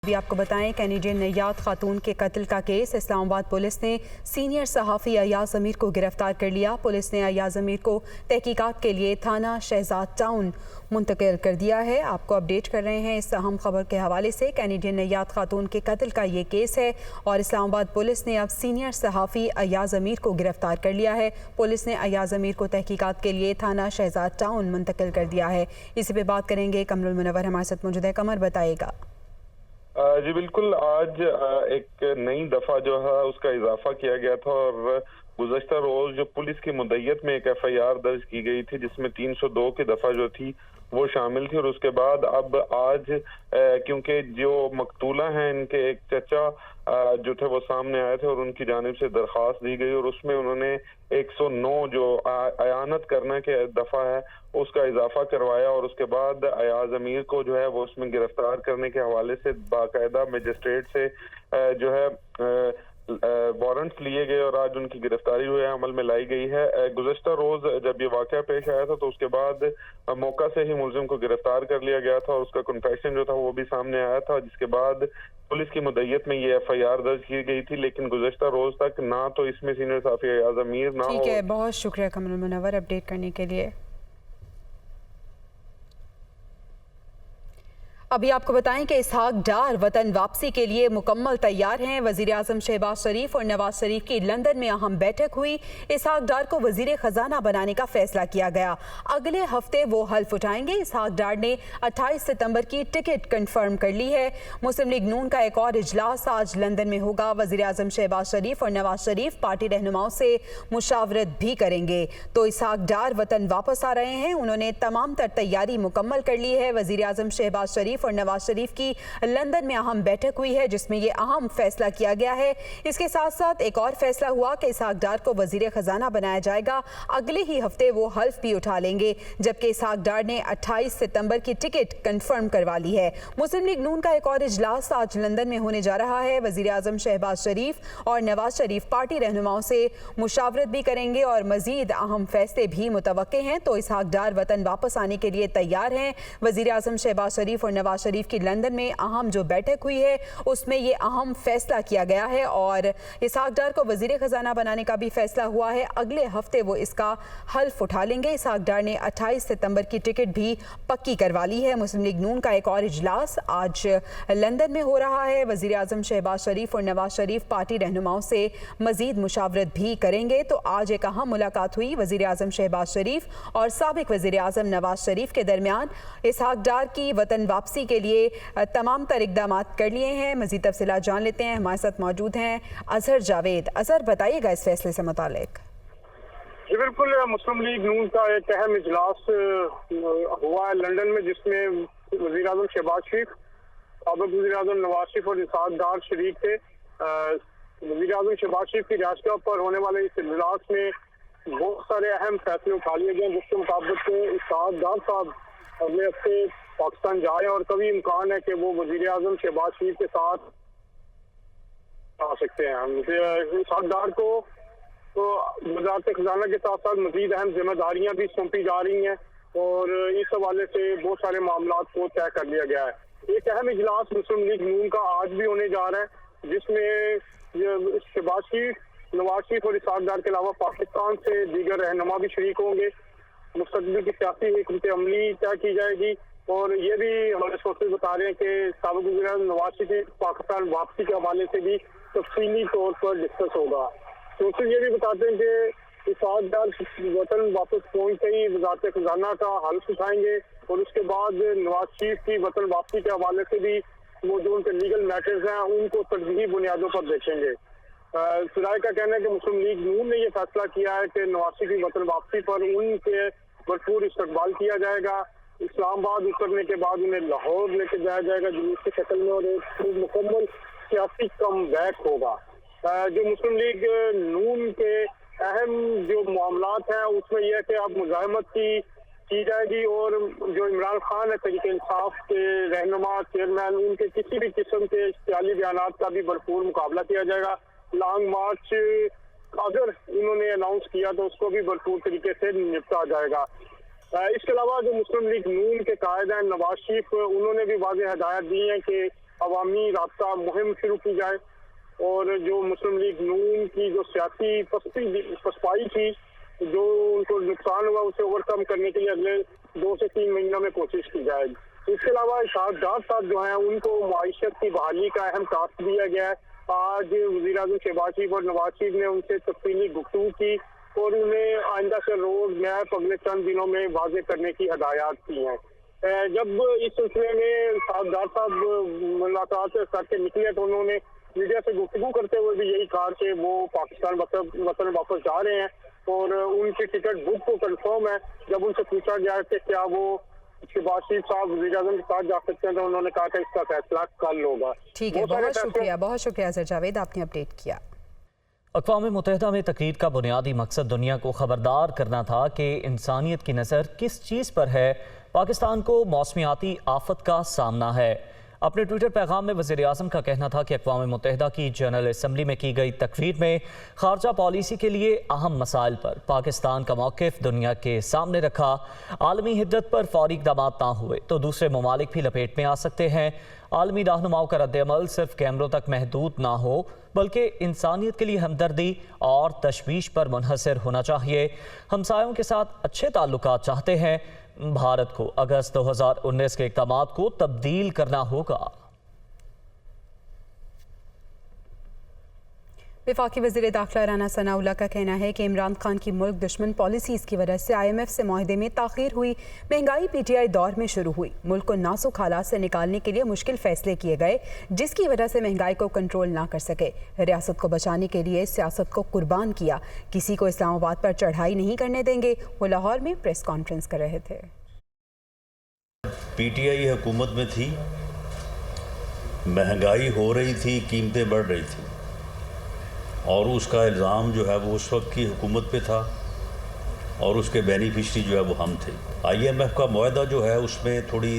अभी आपको बताएं, कैनेडियन नैयाद खातून के कत्ल का केस। इस्लामाबाद पुलिस ने सीनियर सहाफ़ी अयाज अमीर को गिरफ्तार कर लिया। पुलिस ने अयाज अमीर को तहकीकात के लिए थाना शहजाद टाउन मुंतकिल कर दिया है। आपको अपडेट कर रहे हैं इस अहम खबर के हवाले से। कैनेडियन नैयाद खातून के कत्ल का ये केस है और इस्लामाबाद पुलिस ने अब सीनियर सहाफ़ी अयाज अमीर को गिरफ्तार कर लिया है। पुलिस ने अयाज अमीर को तहकीकात के लिए थाना शहजाद टाउन मुंतकिल कर दिया है। इसी पे बात करेंगे, कमरुल मुनव्वर हमारे साथ मौजूद है। कमर, बताएगा। जी बिल्कुल, आज एक नई दफा जो है उसका इजाफा किया गया था और गुज़श्ता रोज जो पुलिस की मुद्दत में एक FIR दर्ज की गई थी जिसमें 302 की दफा जो थी वो शामिल थी। और उसके बाद अब आज क्योंकि जो मकतूला हैं इनके एक चचा जो थे वो सामने आए थे और उनकी जानिब से दरख्वास्त दी गई और उसमें उन्होंने 109 जो अयानत करने के दफा है उसका इजाफा करवाया और उसके बाद अयाज अमीर को जो है वो उसमें गिरफ्तार करने के हवाले से बाकायदा मजिस्ट्रेट से जो है वारंट्स लिए गए और आज उनकी गिरफ्तारी हुई है, अमल में लाई गई है। गुज़श्ता रोज जब ये वाकया पेश आया था तो उसके बाद मौका से ही मुलजिम को गिरफ्तार कर लिया गया था और उसका कन्फेशन जो था वो भी सामने आया था, जिसके बाद पुलिस की मुद्दत में ये FIR दर्ज की गई थी। लेकिन गुज़श्ता रोज तक ना तो इसमें सीनियर सहाफ़ी अयाज अमीर ना ठीक है, बहुत शुक्रिया कमरुल मुनव्वर अपडेट करने के लिए। अभी आपको बताएं कि इसहाक डार वतन वापसी के लिए मुकम्मल तैयार हैं। वज़ीर आज़म शहबाज शरीफ और नवाज शरीफ की लंदन में अहम बैठक हुई। इसहाक डार को वज़ीर ख़जाना बनाने का फैसला किया गया। अगले हफ्ते वो हल्फ उठाएंगे। इसहाक डार ने 28 सितंबर की टिकट कंफर्म कर ली है। मुस्लिम लीग नून का एक और इजलास आज लंदन में होगा। वज़ीर आज़म शहबाज शरीफ और नवाज शरीफ पार्टी रहनुमाओं से मुशावरत भी करेंगे। तो इसहाक डार वतन वापस आ रहे हैं। उन्होंने तमाम तर तैयारी मुकम्मल कर ली है। वज़ीर आज़म शहबाज शरीफ और नवाज शरीफ की लंदन में अहम बैठक हुई है जिसमें यह अहम फैसला किया गया है। इसके साथ साथ एक और फैसला हुआ कि इसहाक डार को वजीर खजाना बनाया जाएगा। अगले ही हफ्ते वो हल्फ भी उठा लेंगे, जबकि इसहाक डार ने 28 सितंबर की टिकट कंफर्म करवा ली है। मुस्लिम लीग नून का एक और इजलास आज लंदन में होने जा रहा है। वजीर आजम शहबाज शरीफ और नवाज शरीफ पार्टी रहनुमाओं से मुशावरत भी करेंगे और मजीद अहम फैसले भी मुतवक्के हैं। तो इसहाक डार वतन वापस आने के लिए तैयार हैं। वजीर आजम शहबाज शरीफ और नवाज शरीफ की लंदन में अहम जो बैठक हुई है उसमें ये अहम फैसला किया गया है और इसहाक डार को वजीर खजाना बनाने का भी फैसला हुआ है। अगले हफ्ते वो इसका हल्फ उठा लेंगे। इसहाक डार ने 28 सितंबर की टिकट भी पक्की करवा ली है। मुस्लिम लीग नून का एक और इजलास आज लंदन में हो रहा है। वजीर आजम शहबाज शरीफ और नवाज शरीफ पार्टी रहनुमाओं से मजीद मुशावरत भी करेंगे। तो आज एक अहम मुलाकात हुई वजीर आजम शहबाज शरीफ और साबिक वजीर आजम नवाज शरीफ के दरमियान। इसहाक डार की वतन वापसी के लिए तमाम तर इकदाम कर लिए हैं। मजीद तफसीलात जान लेते हैं, हमारे साथ मौजूद हैं अजहर जावेद। अजहर, बताइएगा इस फैसले से मुतालिक। जी बिल्कुल, मुस्लिम लीग नून का एक अहम इजलास हुआ है लंदन में जिसमें वज़ीर आज़म शहबाज शरीफ, साबिक़ वज़ीर आज़म नवाज शरीफ और इसहाक डार शरीक थे। वज़ीर आज़म शहबाज शरीफ की रियासत पर होने वाले इस इजलास में बहुत सारे अहम फैसले उठा लिए गए जिसके मुताबिक इसहाक डार साहब अगले हफ्ते पाकिस्तान जाए और कभी इम्कान है कि वो वज़ीर आज़म शहबाज शरीफ के साथ आ सकते हैं। इसहाक डार को तो वज़ारत खजाना के साथ साथ मजीद अहम जिम्मेदारियां भी सौंपी जा रही हैं और इस हवाले से बहुत सारे मामला को तय कर लिया गया है। एक अहम इजलास मुस्लिम लीग नून का आज भी होने जा रहा है जिसमें शहबाज शरीफ, नवाज शरीफ और इसहाक डार के अलावा पाकिस्तान से दीगर रहनुमा भी शरीक होंगे। मुस्तक़बिल की सियासी हिकमत अमली तय की जाएगी और ये भी हमारे सोर्सेज बता रहे हैं कि साबिक़ वज़ीर आज़म नवाज शरीफ पाकिस्तान वापसी के हवाले से भी तफसीली तौर पर डिस्कस होगा। सोर्सेज ये भी बताते हैं कि इसहाक डार वतन वापस पहुंचते ही वज़ारत खजाना का हल्फ उठाएंगे और उसके बाद नवाज शरीफ की वतन वापसी के हवाले से भी वो जो उनके लीगल मैटर्स हैं उनको तरजीही बुनियादों पर देखेंगे। सुराय का कहना है कि मुस्लिम लीग नून ने यह फैसला किया है कि नवाज शरीफ की वतन वापसी पर उनके भरपूर इस्तकबाल किया जाएगा। इस्लामाबाद उतरने के बाद उन्हें लाहौर लेके जाया जाएगा जुलूस की शक्ल में और एक मुकम्मल सियासी कम बैक होगा। जो मुस्लिम लीग नून के अहम जो मामलात हैं उसमें यह है कि अब मुजाहमत की जाएगी और जो इमरान खान है तहरीक इंसाफ के रहनुमा चेयरमैन उनके किसी भी किस्म के इश्तियाली बयानात का भी भरपूर मुकाबला किया जाएगा। लॉन्ग मार्च अगर इन्होंने अनाउंस किया तो उसको भी भरपूर तरीके से निपटा जाएगा। इसके अलावा जो मुस्लिम लीग नून के कायद हैं नवाज शरीफ, उन्होंने भी वाज़ेह हिदायत दी है कि अवामी राब्ता मुहिम शुरू की जाए और जो मुस्लिम लीग नून की जो सियासी पसपाई थी, जो उनको नुकसान हुआ, उसे ओवरकम करने के लिए अगले 2 से 3 महीनों में कोशिश की जाएगी। इसके अलावा इसहाक डार साहब जो हैं उनको माईशत की बहाली का अहम टास्क दिया गया है। आज वज़ीर आज़म शहबाज शरीफ और नवाज शरीफ ने उनसे तफसीली गुफ्तगू की और उन्हें आइंदा से रोड मैप अगले चंद दिनों में वाज़े करने की हदायत की हैं। जब इस सिलसिले में इसहाक डार साहब मुलाकात करके निकले तो उन्होंने मीडिया से गुफ्तगू करते हुए भी यही कहा कि वो पाकिस्तान वतन वापस जा रहे हैं और उनकी टिकट बुक को कंफर्म है। जब उनसे पूछा गया कि क्या वो शहबाज शरीफ साहब वज़ीर आज़म के साथ जा सकते हैं तो उन्होंने कहा कि इसका फैसला कल होगा। ठीक है, बहुत शुक्रिया अजहर जावेद, आपने अपडेट किया। अक़वाम मुत्तहिदा में तकरीर का बुनियादी मकसद दुनिया को खबरदार करना था कि इंसानियत की नज़र किस चीज़ पर है। पाकिस्तान को मौसमियाती आफत का सामना है। अपने ट्विटर पैगाम में वज़ीर आज़म का कहना था कि अक़वाम मुत्तहिदा की जनरल असम्बली में की गई तकरीर में खारजा पॉलिसी के लिए अहम मसाइल पर पाकिस्तान का मौक़िफ़ दुनिया के सामने रखा। आलमी हिद्दत पर फौरी इक़दामात ना हुए तो दूसरे ममालिक भी लपेट में आ सकते हैं। आलमी रहनुमाओं का रद्द-ए-अमल सिर्फ कैमरों तक महदूद ना हो बल्कि इंसानियत के लिए हमदर्दी और तशवीश पर मुनहसर होना चाहिए। हमसायों के साथ अच्छे ताल्लुकात चाहते हैं। भारत को अगस्त 2019 के इक़दामात को तब्दील करना होगा। वफाकी वज़ीर दाखिला राना सनाउल्लाह का कहना है कि इमरान खान की मुल्क दुश्मन पॉलिसीज़ की वजह से IMF से मुआहदे में ताख़ीर हुई। महंगाई PTI दौर में शुरू हुई। मुल्क को नाजुक हालात से निकालने के लिए मुश्किल फैसले किए गए जिसकी वजह से महंगाई को कंट्रोल ना कर सके। रियासत को बचाने के लिए सियासत को कुर्बान किया। किसी को इस्लामाबाद पर चढ़ाई नहीं करने देंगे। वो लाहौर में प्रेस कॉन्फ्रेंस कर रहे थे। PTI हुकूमत में थी, महंगाई हो रही थी, कीमतें बढ़ रही थी और उसका इल्ज़ाम जो है वो उस वक्त की हुकूमत पे था और उसके बेनिफिशरी जो है वो हम थे। IMF का मुआहदा जो है उसमें थोड़ी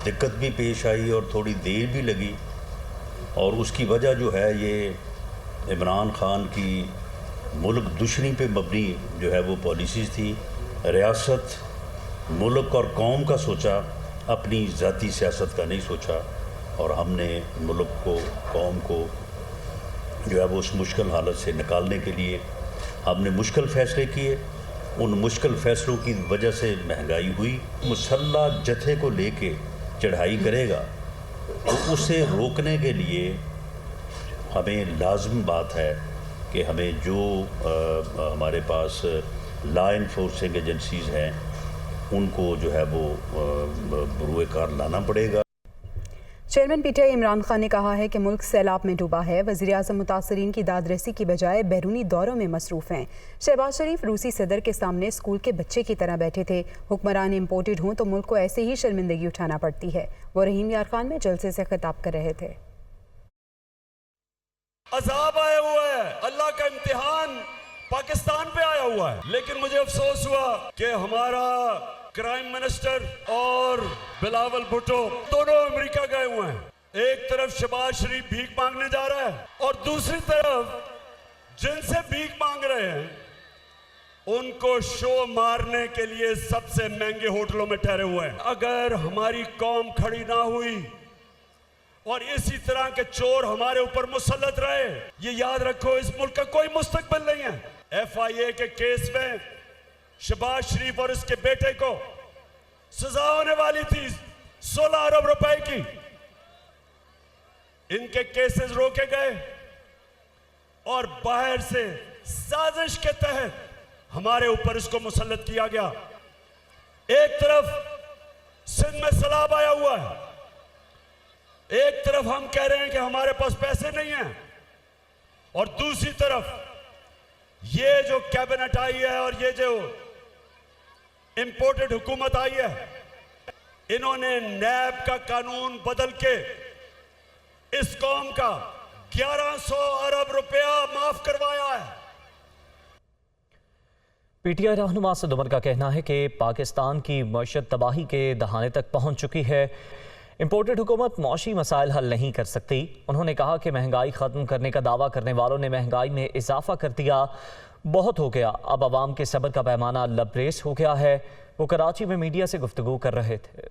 दिक्कत भी पेश आई और थोड़ी देर भी लगी और उसकी वजह जो है ये इमरान खान की मुल्क दुश्मनी पे मबनी जो है वो पॉलिसीज़ थी। रियासत मुल्क और कौम का सोचा, अपनी ज़ाती सियासत का नहीं सोचा और हमने मुल्क को, कौम को जो है वो उस मुश्किल हालत से निकालने के लिए हमने मुश्किल फ़ैसले किए। उन मुश्किल फ़ैसलों की वजह से महंगाई हुई। मुसल्लह जत्थे को लेके चढ़ाई करेगा तो उसे रोकने के लिए हमें लाज़िम बात है कि हमें जो हमारे पास लॉ इन्फोर्सिंग एजेंसीज़ हैं उनको जो है वो बरूए कार लाना पड़ेगा। चेयरमैन PTI इमरान खान ने कहा है कि मुल्क सैलाब में डूबा है। वज़ीर आज़म मुतासरीन की दादरसी की बजाय बैरूनी दौरों में मसरूफ़ हैं। शहबाज शरीफ रूसी सदर के सामने स्कूल के बच्चे की तरह बैठे थे। हुक्मरान इम्पोर्टेड हों तो मुल्क को ऐसे ही शर्मिंदगी उठाना पड़ती है। वो रहीम यार खान में जलसे से खिताब कर रहे थे। अज़ाब आया हुआ है, अल्लाह का इम्तिहान पाकिस्तान पे आया हुआ है। लेकिन मुझे अफसोस हुआ कि हमारा क्राइम मिनिस्टर और बिलावल भुट्टो दोनों अमेरिका गए हुए हैं। एक तरफ शहबाज शरीफ भीख मांगने जा रहा है और दूसरी तरफ जिनसे भीख मांग रहे हैं उनको शो मारने के लिए सबसे महंगे होटलों में ठहरे हुए हैं। अगर हमारी कौम खड़ी ना हुई और इसी तरह के चोर हमारे ऊपर मुसल्लत रहे, ये याद रखो इस मुल्क का कोई मुस्तकबिल नहीं है। FIA के केस में शहबाज शरीफ और इसके बेटे को सजा होने वाली थी 16 अरब रुपए की। इनके केसेस रोके गए और बाहर से साजिश के तहत हमारे ऊपर इसको मुसल्लत किया गया। एक तरफ सिंध में सैलाब आया हुआ है, एक तरफ हम कह रहे हैं कि हमारे पास पैसे नहीं हैं और दूसरी तरफ ये जो कैबिनेट आई है और ये जो इंपोर्टेड हुकूमत आई है, इन्होंने नैब का कानून बदल के इस कौम का 1100 अरब रुपया माफ करवाया है। PTI रहनुमा सद उमर का कहना है कि पाकिस्तान की मईशत तबाही के दहाने तक पहुंच चुकी है। इंपोर्टेड हुकूमत मौशी मसाइल हल नहीं कर सकती। उन्होंने कहा कि महंगाई ख़त्म करने का दावा करने वालों ने महंगाई में इजाफा कर दिया। बहुत हो गया, अब आवाम के सब्र का पैमाना लबरेज हो गया है। वो कराची में मीडिया से गुफ्तगू कर रहे थे।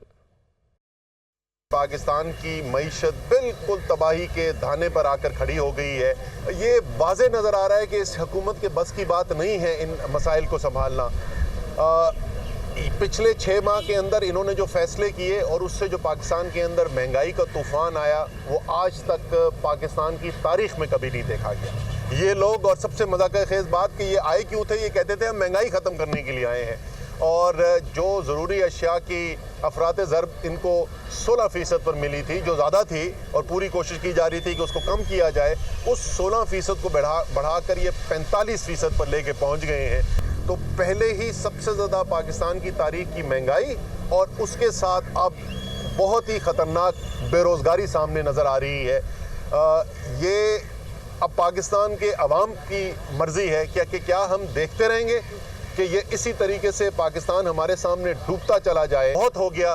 पाकिस्तान की मईशत बिल्कुल तबाही के धाने पर आकर खड़ी हो गई है। ये वाज़े नज़र आ रहा है कि इस हुकूमत के बस की बात नहीं है इन मसाइल को संभालना। पिछले 6 माह के अंदर इन्होंने जो फैसले किए और उससे जो पाकिस्तान के अंदर महंगाई का तूफ़ान आया, वो आज तक पाकिस्तान की तारीख़ में कभी नहीं देखा गया। ये लोग, और सबसे मज़ाक़-ए-ख़ेज़ बात कि ये आए क्यों थे, ये कहते थे हम महंगाई ख़त्म करने के लिए आए हैं, और जो ज़रूरी अशिया की अफरात ज़रब इनको 16% पर मिली थी, जो ज़्यादा थी, और पूरी कोशिश की जा रही थी कि उसको कम किया जाए, उस 16% को बढ़ाकर ये 45% पर लेके पहुंच गए हैं। तो पहले ही सबसे ज़्यादा पाकिस्तान की तारीख की महंगाई और उसके साथ अब बहुत ही ख़तरनाक बेरोज़गारी सामने नज़र आ रही है। ये अब पाकिस्तान के अवाम की मर्ज़ी है कि क्या हम देखते रहेंगे कि ये इसी तरीके से पाकिस्तान हमारे सामने डूबता चला जाए। बहुत हो गया,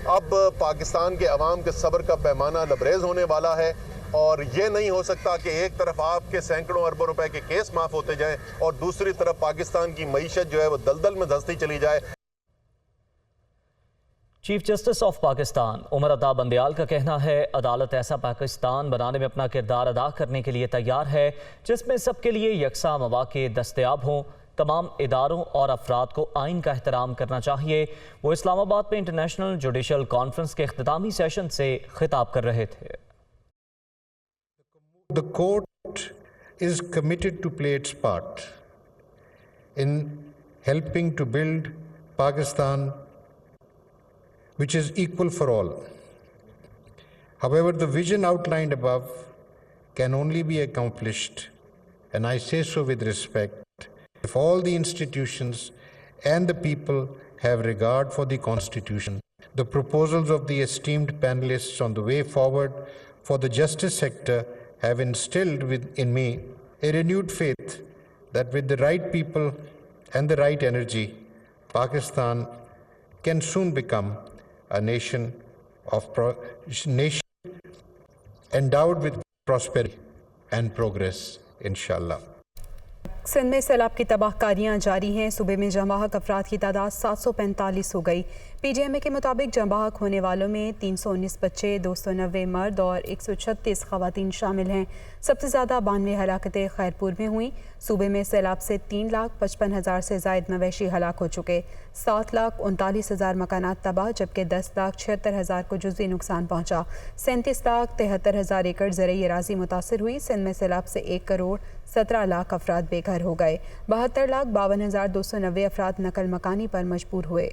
अब पाकिस्तान के अवाम के सब्र का पैमाना लबरेज होने वाला है, और ये नहीं हो सकता कि एक तरफ आपके सैकड़ों अरबों रुपए के केस माफ़ होते जाएं और दूसरी तरफ पाकिस्तान की मईशत जो है वो दलदल में धंसती चली जाए। Chief justice of Pakistan Umar Ata Bandial का कहना है, अदालत ऐसा पाकिस्तान बनाने में अपना किरदार अदा करने के लिए तैयार है जिसमें सबके लिए यकसा मौक़े दस्तयाब हों। तमाम इदारों और अफराद को आइन का एहतराम करना चाहिए। वो इस्लामाबाद में इंटरनेशनल जुडिशल कॉन्फ्रेंस के इख्तितामी सेशन से खिताब कर रहे थे। The court is committed to play its part in helping to build Pakistan which is equal for all. However, the vision outlined above can only be accomplished, and I say so with respect, if all the institutions and the people have regard for the Constitution. The proposals of the esteemed panelists on the way forward for the justice sector have instilled in me a renewed faith that with the right people and the right energy, Pakistan can soon become a nation endowed with prosperity and progress, inshallah. Sindh में सैलाब की तबाहकारियां जारी हैं। सूबे में जंबाहक अफराद की तादाद 745 हो गई। PGMA के मुताबिक जंबाहक होने वालों में 319 बच्चे, 290 मर्द और 136 खवातीन शामिल हैं। सबसे ज़्यादा 92 हलाकतें खैरपुर में हुई। सूबे में सैलाब से 3,55,000 से ज़ायद मवेशी हलाक हो चुके। 7,39,000 मकानात तबाह, जबकि 10,76,000 को जुज़वी नुकसान पहुँचा। 37,73,000 एकड़ ज़रई अराज़ी मुतासर हुई। सिंध में सैलाब से 1,17,00,000 अफराद बेघर हो गए। 72,52,290 अफराद नकल मकानी पर मजबूर हुए।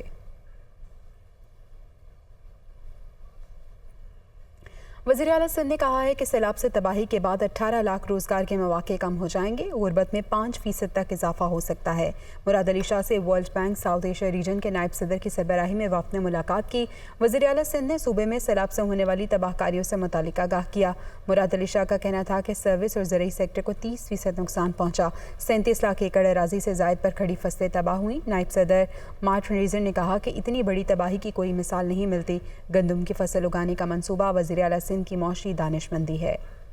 वज़ीर आला सिंध ने कहा है कि सैलाब से तबाही के बाद 18 लाख रोज़गार के मौक़े कम हो जाएंगे। गुर्बत में 5% तक इजाफा हो सकता है। मुराद अली शाह से world bank south Asia region के नायब सदर की सरबराही में वफ़द ने मुलाकात की। वज़ीर आला सिंध ने सूबे में सैलाब से होने वाली तबाहकारियों से मुतालिक आगाह किया। मुराद अली शाह का कहना था कि सर्विस और ज़रई सेक्टर को 30% नुकसान पहुँचा। 37 लाख एकड़ अराज़ी से ज़ायद पर खड़ी फसलें तबाह हुई। नायब सदर मार्टिन रीजन ने कहा कि इतनी बड़ी तबाही की कोई मिसाल नहीं मिलती। गंदम की फसल उगाने का मनसूबा वज़ीर आला सिंध की मौशी दानिशमंदी है।